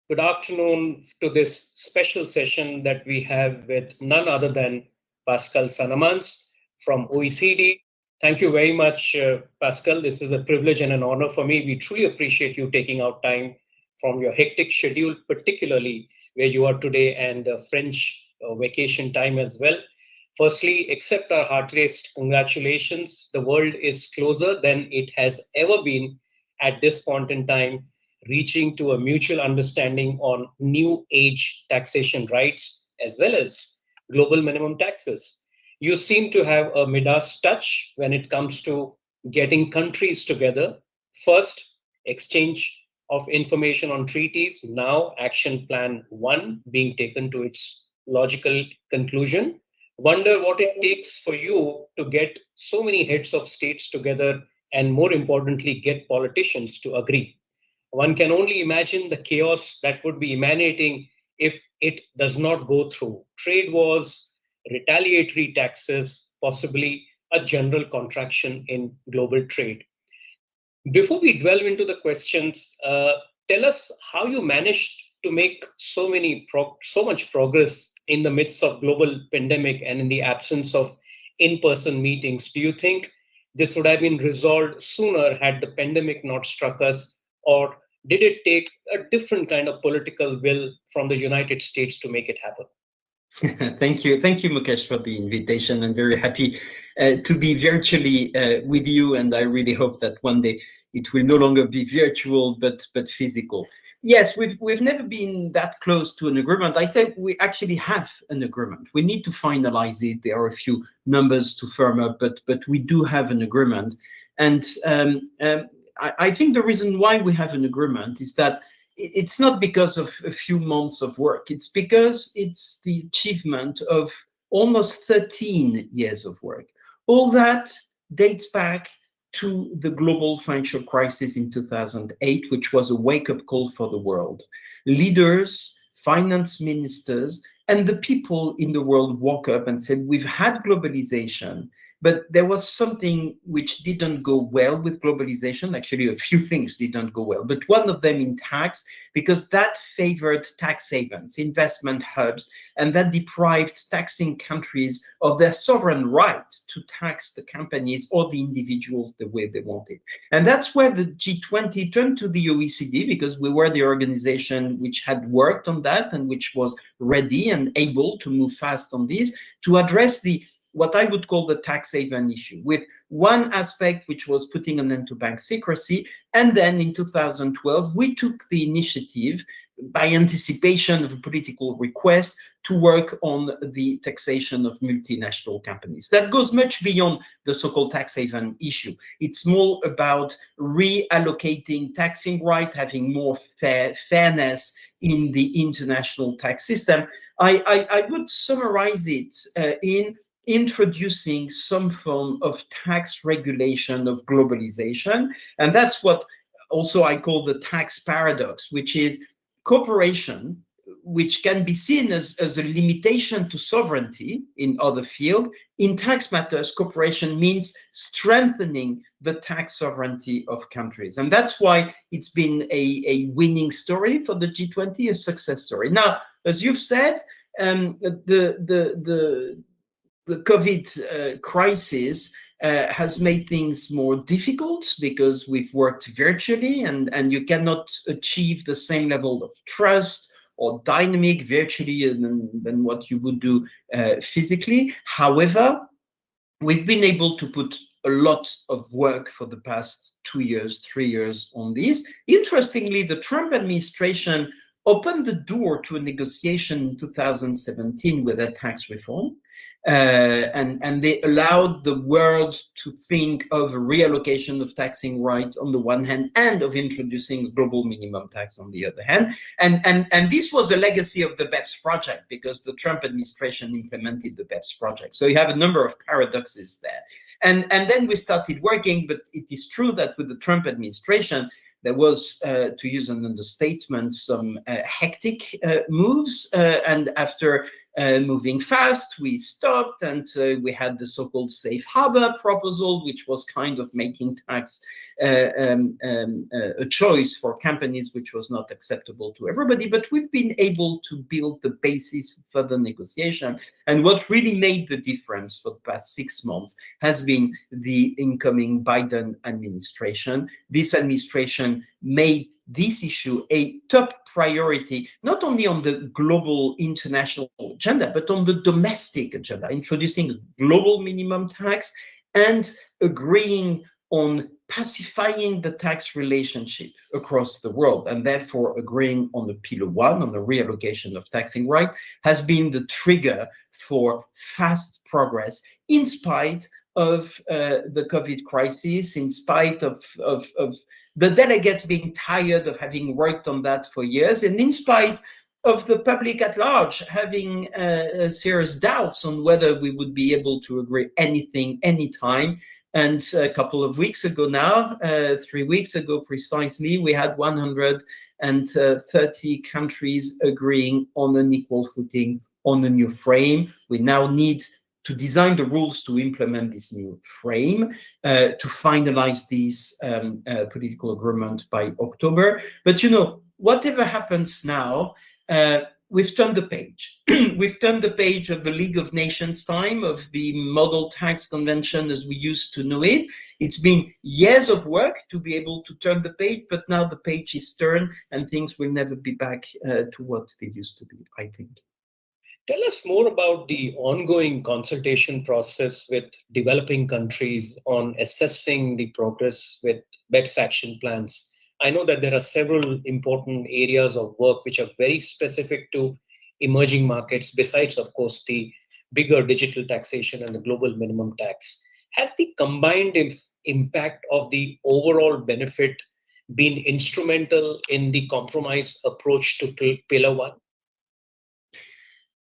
Good afternoon to this special session that we have with none other than Pascal Saint-Amans from OECD. Thank you very much, Pascal. This is a privilege and an honor for me. We truly appreciate you taking out time from your hectic schedule, particularly where you are today and French vacation time as well. Firstly, accept our heartiest congratulations. The world is closer than it has ever been at this point in time, reaching to a mutual understanding on new age taxation rights as well as global minimum taxes. You seem to have a Midas touch when it comes to getting countries together. First, exchange of information on treaties. Now, Action Plan 1 being taken to its logical conclusion. Wonder what it takes for you to get so many heads of states together and, more importantly, get politicians to agree. One can only imagine the chaos that would be emanating if it does not go through. Trade wars, retaliatory taxes, possibly a general contraction in global trade. Before we delve into the questions, tell us how you managed to make so much progress in the midst of global pandemic and in the absence of in-person meetings. Do you think this would have been resolved sooner had the pandemic not struck us, or did it take a different kind of political will from the United States to make it happen? Thank you, Mukesh, for the invitation. I'm very happy to be virtually with you, and I really hope that one day it will no longer be virtual but physical. Yes, we've never been that close to an agreement. I said we actually have an agreement. We need to finalize it. There are a few numbers to firm up, but we do have an agreement. And I think the reason why we have an agreement is that it's not because of a few months of work. It's because it's the achievement of almost 13 years of work. All that dates back to the global financial crisis in 2008, which was a wake-up call for the world. Leaders, finance ministers, and the people in the world woke up and said, we've had globalization, but there was something which didn't go well with globalization. Actually, a few things didn't go well, but one of them in tax, because that favored tax havens, investment hubs, and that deprived taxing countries of their sovereign right to tax the companies or the individuals the way they wanted. And that's where the G20 turned to the OECD, because we were the organization which had worked on that and which was ready and able to move fast on this to address what I would call the tax haven issue, with one aspect which was putting an end to bank secrecy. And then in 2012, we took the initiative, by anticipation of a political request, to work on the taxation of multinational companies. That goes much beyond the so-called tax haven issue. It's more about reallocating taxing right, having more fairness in the international tax system. I would summarize it in introducing some form of tax regulation of globalization. And that's what also I call the tax paradox, which is cooperation, which can be seen as a limitation to sovereignty in other fields. In tax matters, cooperation means strengthening the tax sovereignty of countries. And that's why it's been a winning story for the G20, a success story. Now, as you've said, the COVID crisis has made things more difficult because we've worked virtually, and you cannot achieve the same level of trust or dynamic virtually than what you would do physically. However, we've been able to put a lot of work for the past 2 years, 3 years on this. Interestingly, the Trump administration opened the door to a negotiation in 2017 with a tax reform. And they allowed the world to think of a reallocation of taxing rights on the one hand, and of introducing a global minimum tax on the other hand. And this was a legacy of the BEPS project, because the Trump administration implemented the BEPS project. So you have a number of paradoxes there. And then we started working, but it is true that with the Trump administration, there was, to use an understatement, some hectic moves. And after moving fast. We stopped, and we had the so-called safe harbor proposal, which was kind of making tax a choice for companies, which was not acceptable to everybody. But we've been able to build the basis for the negotiation. And what really made the difference for the past 6 months has been the incoming Biden administration. This administration made this issue a top priority, not only on the global international agenda, but on the domestic agenda, introducing a global minimum tax and agreeing on pacifying the tax relationship across the world, and therefore agreeing on the Pillar 1, on the reallocation of taxing right, has been the trigger for fast progress in spite of the COVID crisis, in spite of the delegates being tired of having worked on that for years, and in spite of the public at large having serious doubts on whether we would be able to agree anything, anytime. And a couple of weeks ago now, 3 weeks ago precisely, we had 130 countries agreeing on an equal footing on a new frame. We now need to design the rules to implement this new frame, to finalize this political agreement by October. But whatever happens now, we've turned the page. We've turned the page of the League of Nations time, of the Model Tax Convention as we used to know it. It's been years of work to be able to turn the page, but now the page is turned and things will never be back to what they used to be, I think. Tell us more about the ongoing consultation process with developing countries on assessing the progress with BEPS action plans. I know that there are several important areas of work which are very specific to emerging markets, besides, of course, the bigger digital taxation and the global minimum tax. Has the combined impact of the overall benefit been instrumental in the compromise approach to Pillar 1?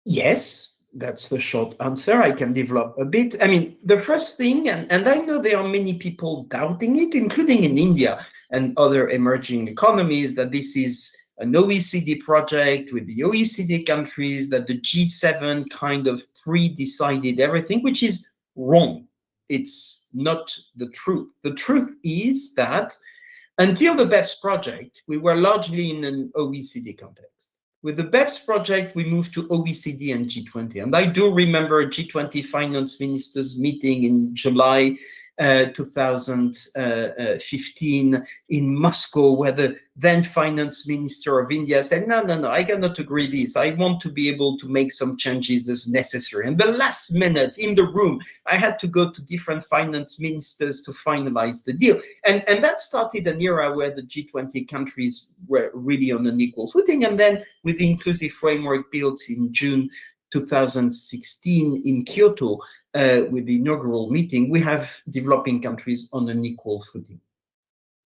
Yes, that's the short answer. I can develop a bit. I mean, the first thing, and I know there are many people doubting it, including in India and other emerging economies, that this is an OECD project with the OECD countries, that the G7 kind of pre-decided everything, which is wrong. It's not the truth. The truth is that until the BEPS project, we were largely in an OECD context. With the BEPS project, we moved to OECD and G20. And I do remember a G20 finance ministers meeting in July 2015 in Moscow, where the then finance minister of India said, no, I cannot agree this. I want to be able to make some changes as necessary. And the last minute in the room, I had to go to different finance ministers to finalize the deal. And that started an era where the G20 countries were really on an equal footing. And then with the inclusive framework built in June 2016 in Kyoto, with the inaugural meeting, we have developing countries on an equal footing.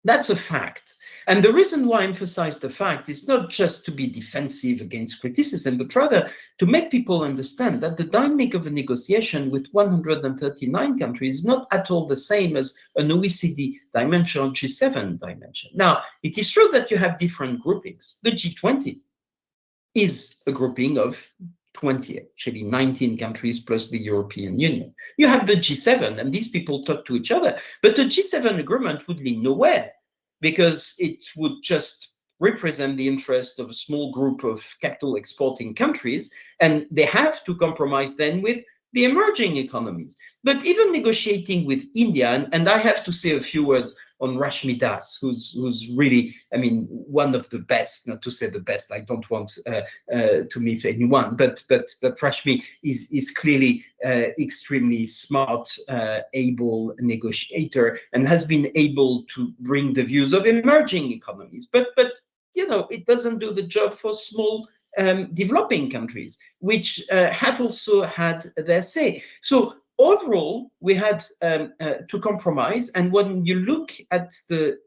That's a fact. And the reason why I emphasize the fact is not just to be defensive against criticism, but rather to make people understand that the dynamic of a negotiation with 139 countries is not at all the same as an OECD dimension or G7 dimension. Now, it is true that you have different groupings. The G20 is a grouping of 20, actually 19 countries plus the European Union. You have the G7, and these people talk to each other, but the G7 agreement would lead nowhere because it would just represent the interest of a small group of capital exporting countries, and they have to compromise then with the emerging economies. But even negotiating with India, and I have to say a few words on Rashmi Das, who's really, I mean, one of the best, not to say the best, I don't want to meet anyone, but Rashmi is clearly extremely smart, able negotiator, and has been able to bring the views of emerging economies. But it doesn't do the job for small developing countries, which have also had their say. So overall, we had to compromise. And when you look at the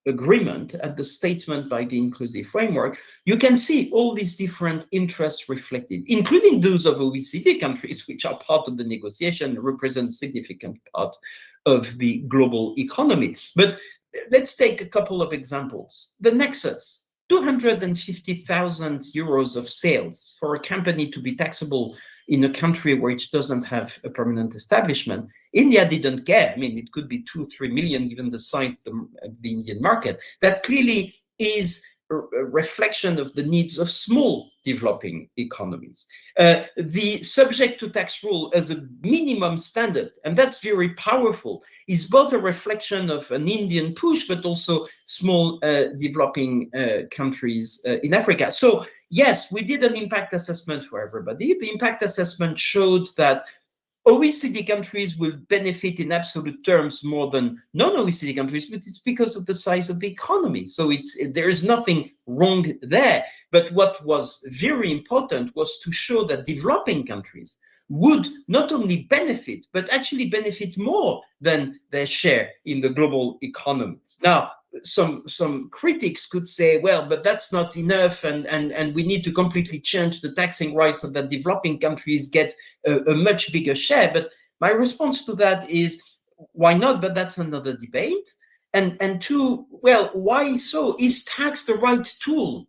agreement, at the statement by the inclusive framework, you can see all these different interests reflected, including those of OECD countries, which are part of the negotiation and represent a significant part of the global economy. But let's take a couple of examples. The nexus. 250,000 euros of sales for a company to be taxable in a country where it doesn't have a permanent establishment. India didn't care. I mean, it could be 2-3 million, given the size of the Indian market. That clearly is a reflection of the needs of small developing economies. The subject to tax rule as a minimum standard, and that's very powerful, is both a reflection of an Indian push, but also small developing countries in Africa. So yes, we did an impact assessment for everybody. The impact assessment showed that OECD countries will benefit in absolute terms more than non-OECD countries, but it's because of the size of the economy. So there is nothing wrong there. But what was very important was to show that developing countries would not only benefit, but actually benefit more than their share in the global economy. Now, some critics could say, well, but that's not enough, and we need to completely change the taxing rights so that developing countries get a much bigger share. But my response to that is, why not? But that's another debate. And two, well, why so? Is tax the right tool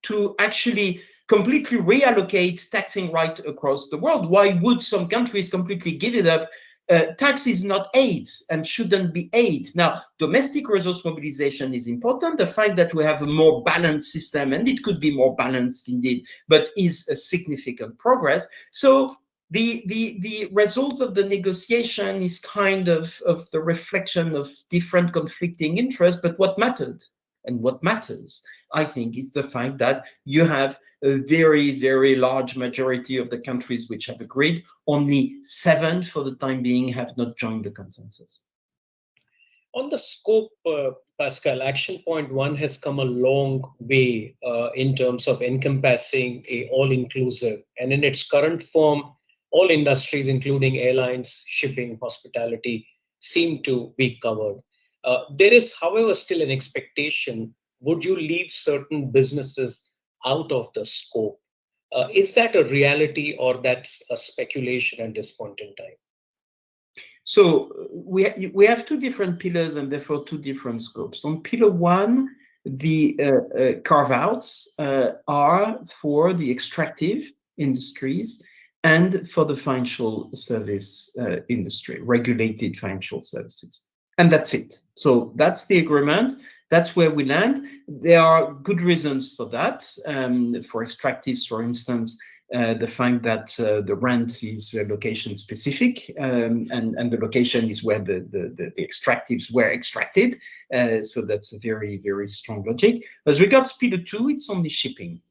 to actually completely reallocate taxing right across the world? Why would some countries completely give it up? Tax is not aid and shouldn't be aid. Now, domestic resource mobilization is important. The fact that we have a more balanced system, and it could be more balanced indeed, but is a significant progress. So the result of the negotiation is kind of the reflection of different conflicting interests, but what mattered and what matters, I think, is the fact that you have a very, very large majority of the countries which have agreed. Only 7 for the time being have not joined the consensus. On the scope, Pascal, action point 1 has come a long way in terms of encompassing a all-inclusive, and in its current form, all industries, including airlines, shipping, hospitality, seem to be covered. There is, however, still an expectation. Would you leave certain businesses out of the scope? Is that a reality, or that's a speculation at this point in time? So we have 2 different pillars and therefore 2 different scopes. On pillar 1, the carve-outs are for the extractive industries and for the financial service industry, regulated financial services. And that's it. So that's the agreement. That's where we land. There are good reasons for that. For extractives, for instance, the fact that the rent is location specific, and the location is where the extractives were extracted. So that's a very, very strong logic. As regards pillar 2, it's only shipping,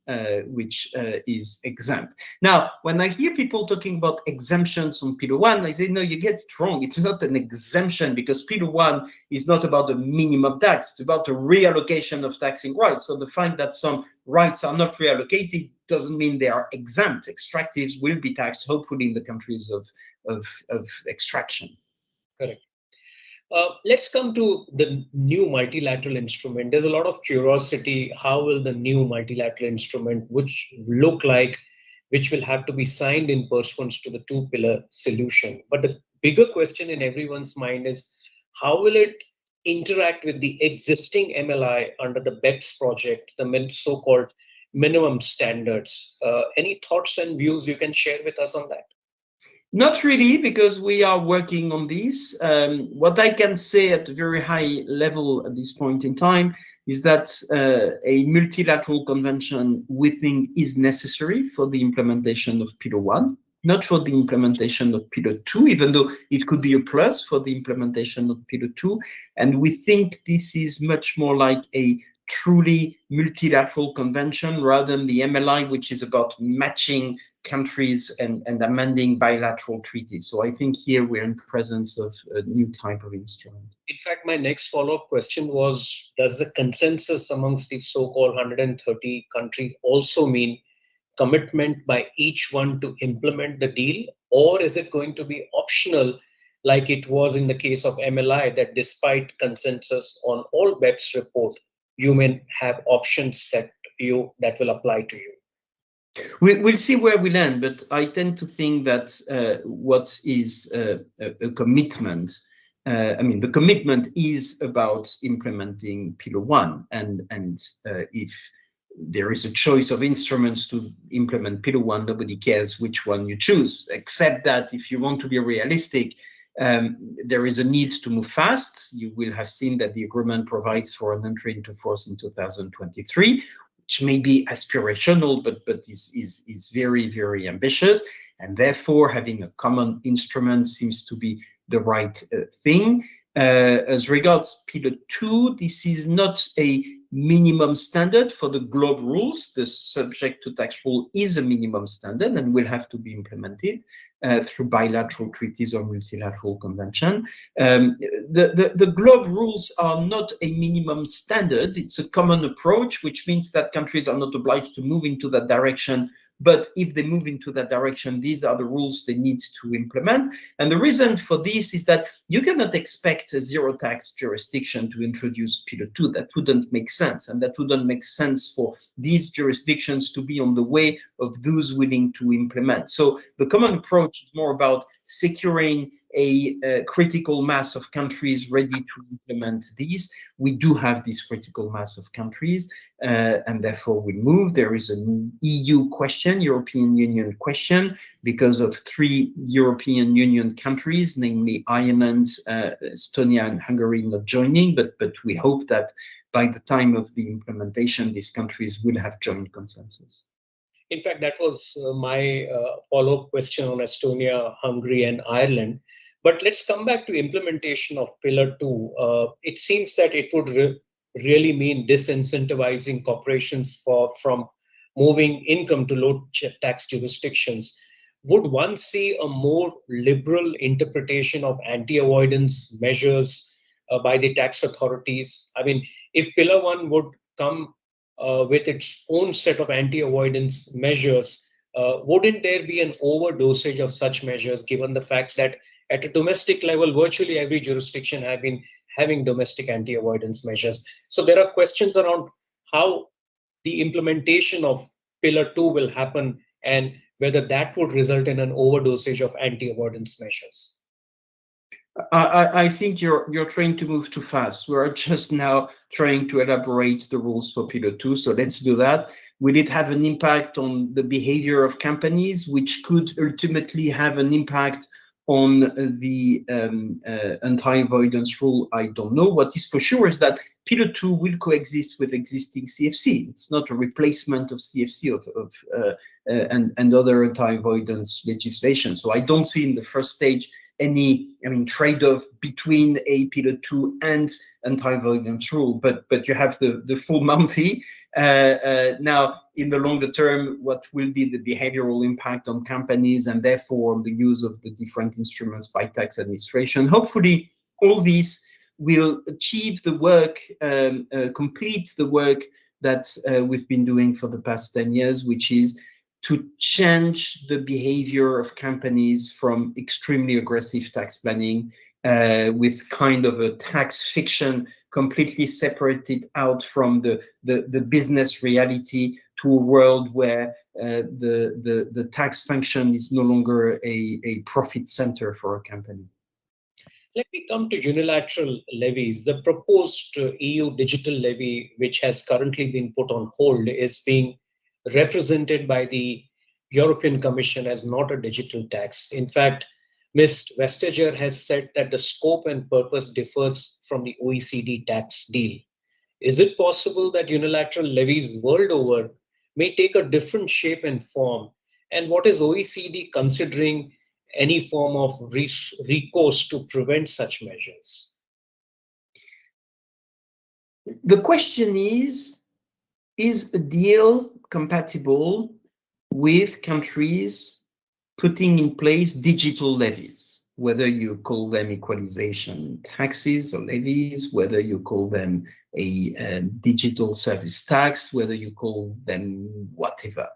which is exempt. Now, when I hear people talking about exemptions on pillar 1, I say, no, you get it wrong. It's not an exemption, because pillar 1 is not about the minimum tax. It's about the reallocation of taxing rights. So the fact that some rights are not reallocated doesn't mean they are exempt. Extractives will be taxed, hopefully, in the countries of extraction. Correct. Let's come to the new multilateral instrument. There's a lot of curiosity. How will the new multilateral instrument, which look like, which will have to be signed in pursuance to the 2-pillar solution? But the bigger question in everyone's mind is, how will it interact with the existing MLI under the BEPS project, the so-called minimum standards? Any thoughts and views you can share with us on that? Not really, because we are working on this. What I can say at a very high level at this point in time is that a multilateral convention, we think, is necessary for the implementation of pillar 1, not for the implementation of pillar 2, even though it could be a plus for the implementation of pillar 2. And we think this is much more like a truly multilateral convention rather than the MLI, which is about matching countries and amending bilateral treaties. So I think here we're in presence of a new type of instrument. In fact, my next follow-up question was, does the consensus amongst these so-called 130 countries also mean commitment by each one to implement the deal? Or is it going to be optional, like it was in the case of MLI, that despite consensus on all BEPS report, you may have options that will apply to you? We'll see where we land, but I tend to think that what is a commitment I mean, the commitment is about implementing Pillar 1, and if there is a choice of instruments to implement Pillar 1, nobody cares which one you choose, except that if you want to be realistic, there is a need to move fast. You will have seen that the agreement provides for an entry into force in 2023, which may be aspirational, but is very, very ambitious. And therefore, having a common instrument seems to be the right thing. As regards Pillar 2, this is not a minimum standard for the globe rules. The subject to tax rule is a minimum standard and will have to be implemented through bilateral treaties or multilateral convention. The globe rules are not a minimum standard. It's a common approach, which means that countries are not obliged to move into that direction. But if they move into that direction, these are the rules they need to implement. And the reason for this is that you cannot expect a zero tax jurisdiction to introduce Pillar 2. That wouldn't make sense. And that wouldn't make sense for these jurisdictions to be on the way of those willing to implement. So the common approach is more about securing a critical mass of countries ready to implement these. We do have this critical mass of countries, and therefore we move. There is an EU question, European Union question, because of 3 European Union countries, namely Ireland, Estonia, and Hungary not joining, but we hope that by the time of the implementation, these countries will have joint consensus. In fact, that was my follow-up question on Estonia, Hungary, and Ireland. But let's come back to implementation of Pillar 2. It seems that it would really mean disincentivizing corporations from moving income to low tax jurisdictions. Would one see a more liberal interpretation of anti-avoidance measures by the tax authorities? I mean, if Pillar 1 would come with its own set of anti-avoidance measures, wouldn't there be an overdosage of such measures, given the fact that at a domestic level, virtually every jurisdiction have been having domestic anti-avoidance measures? So there are questions around how the implementation of Pillar 2 will happen and whether that would result in an overdosage of anti-avoidance measures. I think you're trying to move too fast. We're just now trying to elaborate the rules for Pillar 2, so let's do that. Will it have an impact on the behavior of companies, which could ultimately have an impact on the anti-avoidance rule? I don't know. What is for sure is that Pillar 2 will coexist with existing CFC. It's not a replacement of CFC and other anti-avoidance legislation. So I don't see in the first stage any, trade-off between a Pillar 2 and anti-avoidance rule, but you have the full Monty. Now, in the longer term, what will be the behavioral impact on companies and therefore on the use of the different instruments by tax administration? Hopefully, all these will achieve the work, complete the work that we've been doing for the past 10 years, which is to change the behavior of companies from extremely aggressive tax planning with kind of a tax fiction completely separated out from the business reality, to a world where the tax function is no longer a profit center for a company. Let me come to unilateral levies. The proposed EU digital levy, which has currently been put on hold, is being represented by the European Commission as not a digital tax. In fact, Ms. Vestager has said that the scope and purpose differs from the OECD tax deal. Is it possible that unilateral levies world over may take a different shape and form? And what is OECD considering any form of recourse to prevent such measures? The question is a deal compatible with countries putting in place digital levies, whether you call them equalization taxes or levies, whether you call them a digital service tax, whether you call them whatever?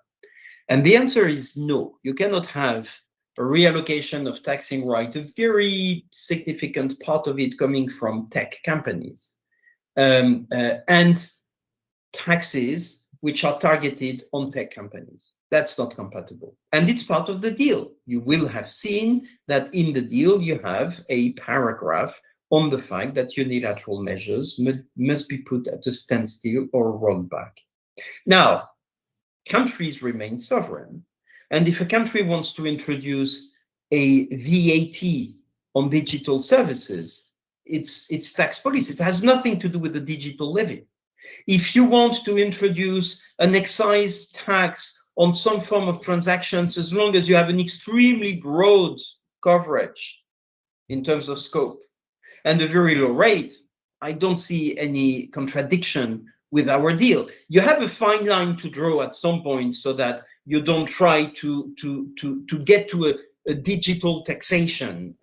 And the answer is no. You cannot have a reallocation of taxing right, a very significant part of it coming from tech companies, and taxes which are targeted on tech companies. That's not compatible. And it's part of the deal. You will have seen that in the deal, you have a paragraph on the fact that unilateral measures must be put at a standstill or rolled back. Now, countries remain sovereign. And if a country wants to introduce a VAT on digital services, it's tax policy. It has nothing to do with the digital levy. If you want to introduce an excise tax on some form of transactions, as long as you have an extremely broad coverage in terms of scope and a very low rate, I don't see any contradiction with our deal. You have a fine line to draw at some point so that you don't try to get to a digital taxation,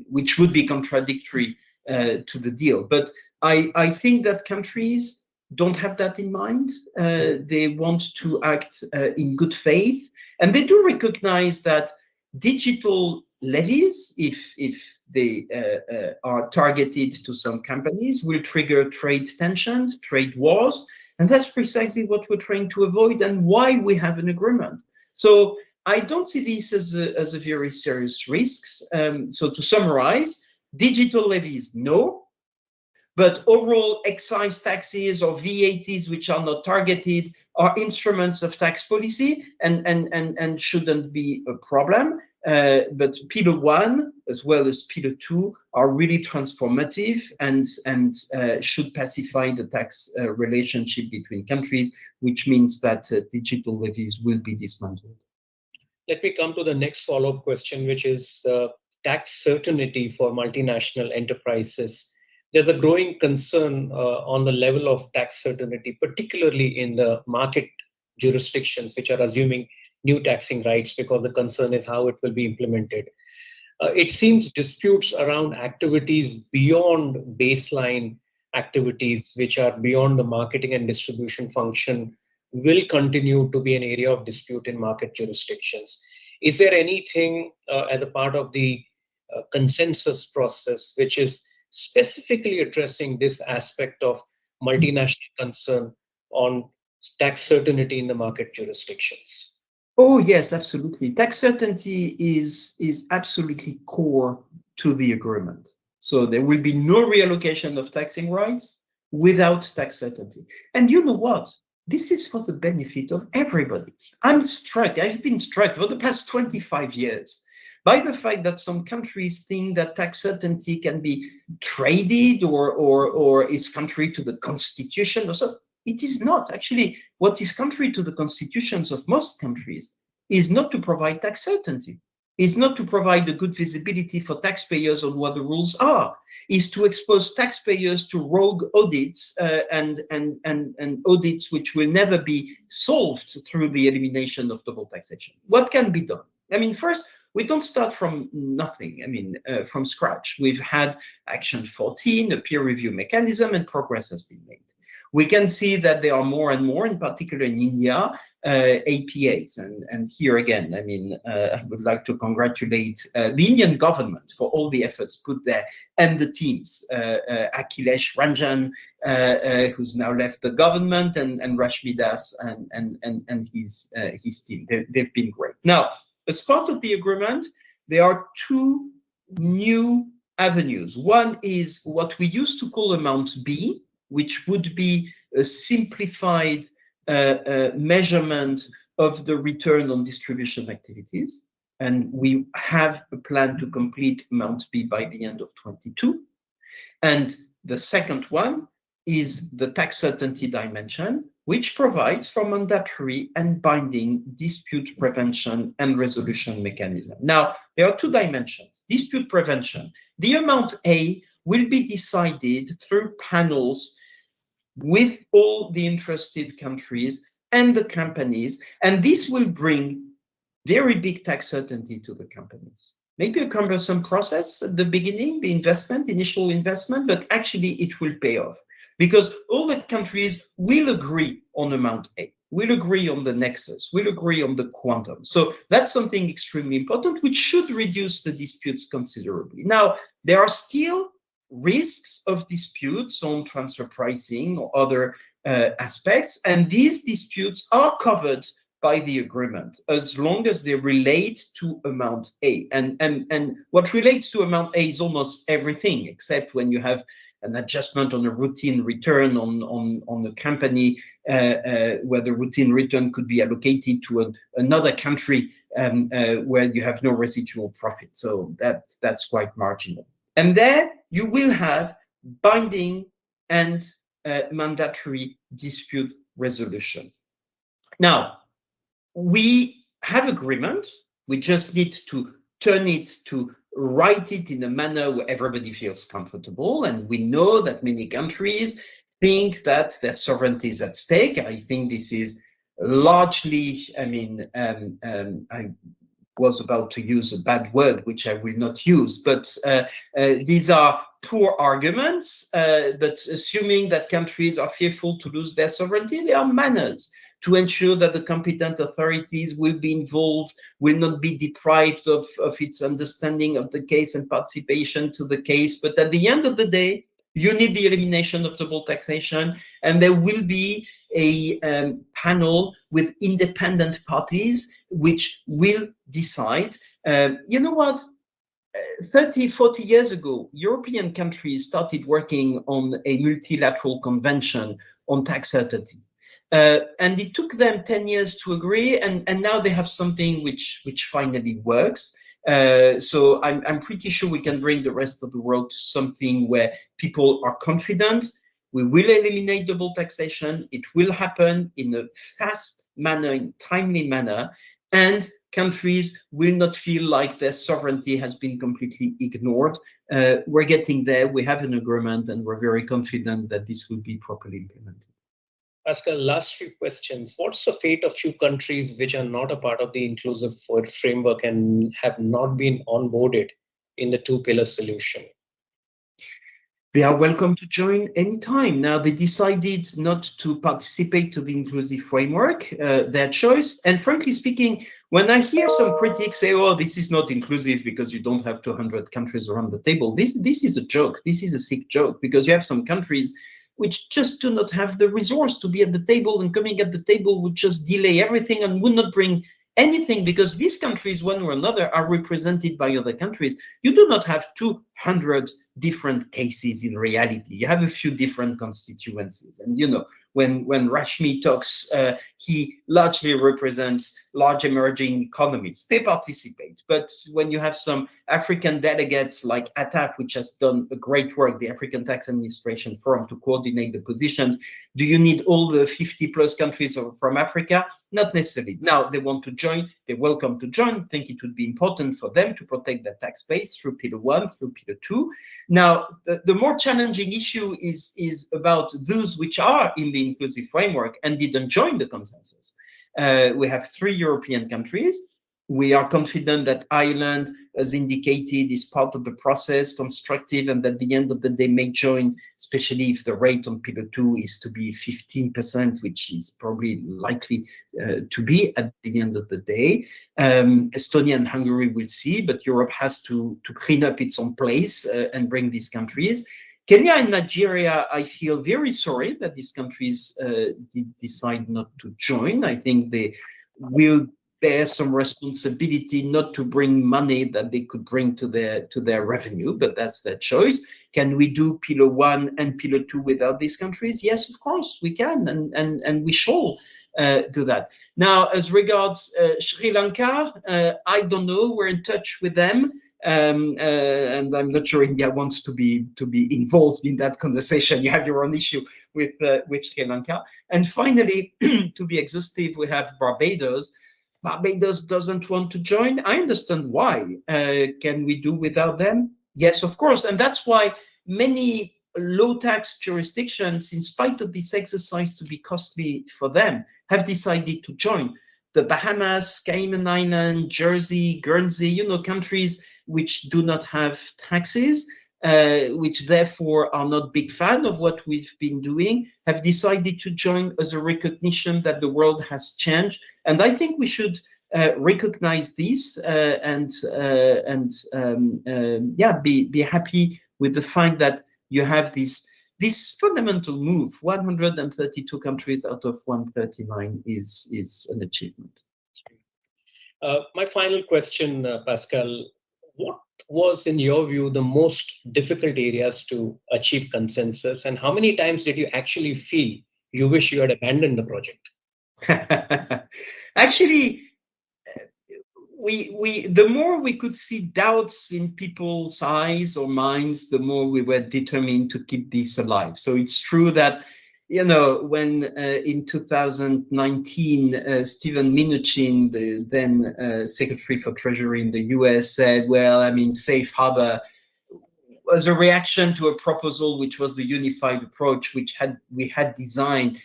which would be contradictory to the deal. But I think that countries don't have that in mind. They want to act in good faith, and they do recognize that digital levies, if they are targeted to some companies, will trigger trade tensions, trade wars, and that's precisely what we're trying to avoid and why we have an agreement. So I don't see this as a very serious risk. So to summarize, digital levies, no. But overall excise taxes or VATs which are not targeted are instruments of tax policy and shouldn't be a problem. But Pillar 1 as well as Pillar 2 are really transformative and should pacify the tax relationship between countries, which means that digital levies will be dismantled. Let me come to the next follow-up question, which is tax certainty for multinational enterprises. There's a growing concern on the level of tax certainty, particularly in the market jurisdictions, which are assuming new taxing rights, because the concern is how it will be implemented. It seems disputes around activities beyond baseline activities, which are beyond the marketing and distribution function, will continue to be an area of dispute in market jurisdictions. Is there anything as a part of the consensus process which is specifically addressing this aspect of multinational concern on tax certainty in the market jurisdictions? Oh, yes, absolutely. Tax certainty is absolutely core to the agreement. So there will be no reallocation of taxing rights without tax certainty. And you know what? This is for the benefit of everybody. I've been struck for the past 25 years by the fact that some countries think that tax certainty can be traded or is contrary to the constitution or so. It is not. Actually, what is contrary to the constitutions of most countries is not to provide tax certainty, is not to provide a good visibility for taxpayers on what the rules are, is to expose taxpayers to rogue audits and audits which will never be solved through the elimination of double taxation. What can be done? I mean, first, we don't start from nothing, from scratch. We've had Action 14, a peer review mechanism, and progress has been made. We can see that there are more and more, in particular in India, APAs. And here again, I would like to congratulate the Indian government for all the efforts put there and the teams, Akhilesh Ranjan, who's now left the government, and Rashmi Das and his team. They've been great. Now, as part of the agreement, there are two new avenues. One is what we used to call Amount B, which would be a simplified measurement of the return on distribution activities. And we have a plan to complete Amount B by the end of 22. And the second one is the tax certainty dimension, which provides for mandatory and binding dispute prevention and resolution mechanism. Now, there are two dimensions. Dispute prevention. The Amount A will be decided through panels with all the interested countries and the companies, and this will bring very big tax certainty to the companies. Maybe a cumbersome process at the beginning, the initial investment, but actually it will pay off because all the countries will agree on Amount A, will agree on the nexus, will agree on the quantum. So that's something extremely important, which should reduce the disputes considerably. Now, there are still risks of disputes on transfer pricing or other aspects, and these disputes are covered by the agreement as long as they relate to amount A. And what relates to amount A is almost everything, except when you have an adjustment on a routine return on a company where the routine return could be allocated to another country where you have no residual profit. So that's quite marginal. And there you will have binding and mandatory dispute resolution. Now, we have agreement. We just need to turn it to write it in a manner where everybody feels comfortable. And we know that many countries think that their sovereignty is at stake. I think this is largely, I was about to use a bad word, which I will not use, but these are poor arguments, but assuming that countries are fearful to lose their sovereignty, there are manners to ensure that the competent authorities will be involved, will not be deprived of its understanding of the case and participation to the case. But at the end of the day, you need the elimination of double taxation, and there will be a panel with independent parties which will decide. You know what? 30, 40 years ago, European countries started working on a multilateral convention on tax certainty. And it took them 10 years to agree, and now they have something which finally works. So I'm pretty sure we can bring the rest of the world to something where people are confident. We will eliminate double taxation. It will happen in a fast manner, in a timely manner, and countries will not feel like their sovereignty has been completely ignored. We're getting there. We have an agreement, and we're very confident that this will be properly implemented. Pascal, last few questions. What's the fate of few countries which are not a part of the inclusive framework and have not been onboarded in the two-pillar solution? They are welcome to join anytime. Now, they decided not to participate to the inclusive framework, their choice. And frankly speaking, when I hear some critics say, oh, this is not inclusive because you don't have 200 countries around the table, this is a joke. This is a sick joke, because you have some countries which just do not have the resource to be at the table, and coming at the table would just delay everything and would not bring anything, because these countries, one or another, are represented by other countries. You do not have 200 different cases in reality. You have a few different constituencies. And you know, when Rashmi talks, he largely represents large emerging economies. They participate. But when you have some African delegates like ATAF, which has done a great work, the African Tax Administration Forum, to coordinate the positions, do you need all the 50 plus countries from Africa? Not necessarily. Now they want to join, they're welcome to join. I think it would be important for them to protect their tax base through Pillar 1, through Pillar 2. Now, the more challenging issue is about those which are in the inclusive framework and didn't join the consensus. We have 3 European countries. We are confident that Ireland, as indicated, is part of the process, constructive, and at the end of the day may join, especially if the rate on Pillar 2 is to be 15%, which is probably likely to be at the end of the day. Estonia and Hungary will see, but Europe has to clean up its own place and bring these countries. Kenya and Nigeria, I feel very sorry that these countries did decide not to join. I think they will bear some responsibility not to bring money that they could bring to their revenue, but that's their choice. Can we do Pillar 1 and Pillar 2 without these countries? Yes, of course we can, and we shall do that. Now, as regards Sri Lanka, I don't know. We're in touch with them. And I'm not sure India wants to be involved in that conversation. You have your own issue with Sri Lanka. And finally, to be exhaustive, we have Barbados. Barbados doesn't want to join. I understand why. Can we do without them? Yes, of course. And that's why many low tax jurisdictions, in spite of this exercise to be costly for them, have decided to join. The Bahamas, Cayman Islands, Jersey, Guernsey, countries which do not have taxes, which therefore are not big fan of what we've been doing, have decided to join as a recognition that the world has changed. And I think we should recognize this and be happy with the fact that you have this this fundamental move, 132 countries out of 139, is an achievement. My final question, Pascal, what was, in your view, the most difficult areas to achieve consensus, and how many times did you actually feel you wish you had abandoned the project? Actually, the more we could see doubts in people's eyes or minds, the more we were determined to keep this alive. So it's true that, you know, when in 2019, Steven Mnuchin, the then Secretary for Treasury in the US, said, well, I mean, safe harbor was a reaction to a proposal which was the unified approach, which we had designed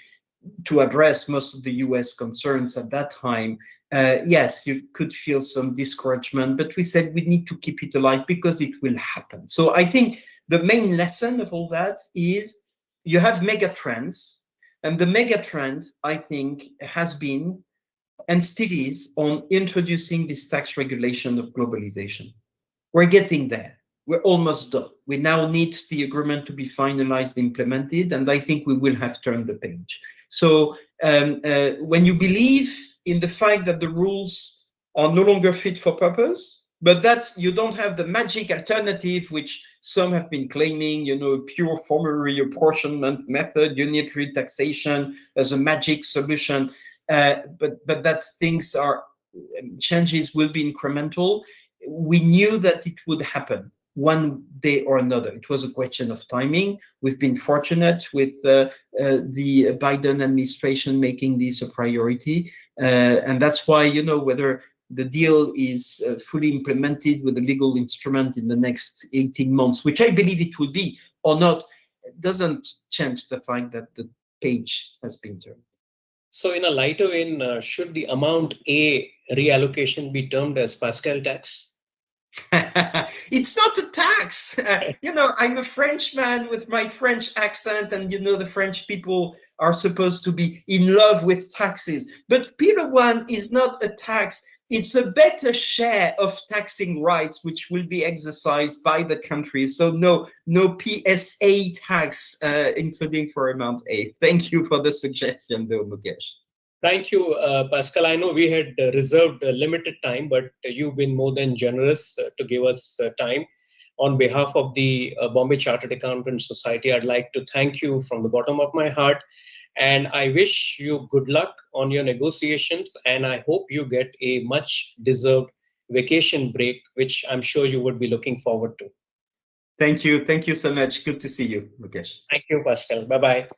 to address most of the US concerns at that time. Yes, you could feel some discouragement, but we said we need to keep it alive because it will happen. So I think the main lesson of all that is you have mega trends, and the mega trend, I think, has been and still is on introducing this tax regulation of globalization. We're getting there. We're almost done. We now need the agreement to be finalized, implemented, and I think we will have turned the page. So when you believe in the fact that the rules are no longer fit for purpose, but that you don't have the magic alternative, which some have been claiming, you know, pure formulary apportionment method, unitary taxation as a magic solution, but that things are, changes will be incremental. We knew that it would happen one day or another. It was a question of timing. We've been fortunate with the Biden administration making this a priority. And that's why, you know, whether the deal is fully implemented with a legal instrument in the next 18 months, which I believe it will be, or not, doesn't change the fact that the page has been turned. So in a lighter vein, should the amount A reallocation be termed as Pascal tax? It's not a tax. You know, I'm a Frenchman with my French accent, and you know, the French people are supposed to be in love with taxes. But Pillar 1 is not a tax. It's a better share of taxing rights, which will be exercised by the country. So no PSA tax, including for amount A. Thank you for the suggestion, though, Mukesh. Thank you, Pascal. I know we had reserved a limited time, but you've been more than generous to give us time. On behalf of the Bombay Chartered Accountants Society, I'd like to thank you from the bottom of my heart. And I wish you good luck on your negotiations. And I hope you get a much deserved vacation break, which I'm sure you would be looking forward to. Thank you. Thank you so much. Good to see you, Mukesh. Thank you, Pascal. Bye-bye.